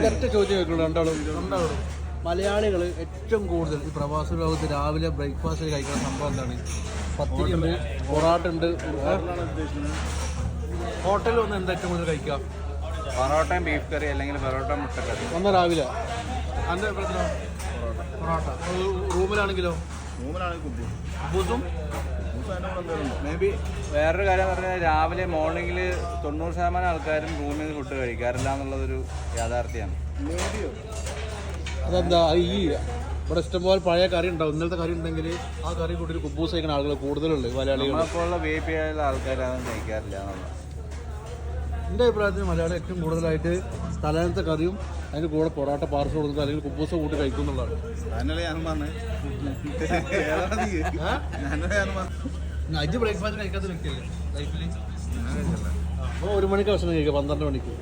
ഒറ്റ ചോദ്യം കേൾക്കുള്ളൂ രണ്ടാളും. മലയാളികൾ ഏറ്റവും കൂടുതൽ ഈ പ്രവാസ ലോകത്ത് രാവിലെ ബ്രേക്ക്ഫാസ്റ്റിൽ കഴിക്കുന്ന സംഭവം എന്താണ്? പത്തിരി ഉണ്ട്, പൊറാട്ട ഉണ്ട്. ഹോട്ടലിൽ വന്ന് എന്താ ഏറ്റവും കൂടുതൽ കഴിക്കുക? പൊറോട്ടയും ബീഫ് കറി അല്ലെങ്കിൽ പൊറോട്ട മുട്ടക്കറി. വന്ന രാവിലെ അതിൻ്റെ പൊറോട്ട. റൂമിലാണെങ്കിലോ? കുബൂസും മേ ബി വേറൊരു കാര്യം എന്ന് പറഞ്ഞാൽ രാവിലെ മോർണിംഗിൽ 90% ആൾക്കാരും റൂമിൽ നിന്ന് ഫുഡ് കഴിക്കാറില്ല എന്നുള്ളതൊരു യാഥാർത്ഥ്യമാണ്. അതെന്താ? ഈ ഇവിടെ ഇഷ്ടംപോലെ പഴയ കറി ഉണ്ടാവും. ഇന്നലത്തെ കറി ഉണ്ടെങ്കിൽ ആ കറി കൂട്ടി ഒരു കുബൂസ് കഴിക്കുന്ന ആളുകൾ കൂടുതലുള്ളത് മലയാളികൾ. നമ്മളെപ്പോലുള്ള VIP ആയുള്ള ആൾക്കാരൊന്നും കഴിക്കാറില്ല എന്നുള്ളത് എൻ്റെ അഭിപ്രായത്തിൽ മലയാളം ഏറ്റവും കൂടുതലായിട്ട് തലേന്നത്തെ കറിയും അതിന് കൂടെ പൊറോട്ട പാർസൽ കൊടുക്കുക അല്ലെങ്കിൽ കുബൂസ കൂട്ടി കഴിക്കും എന്നുള്ളതാണ്. അഞ്ച് ബ്രേക്ക്ഫാസ്റ്റ് കഴിക്കാത്ത വ്യക്തിയല്ലേ ലൈഫിൽ? അപ്പോൾ 1 മണിക്ക് ഭക്ഷണം കഴിക്കുക, 12 മണിക്ക്.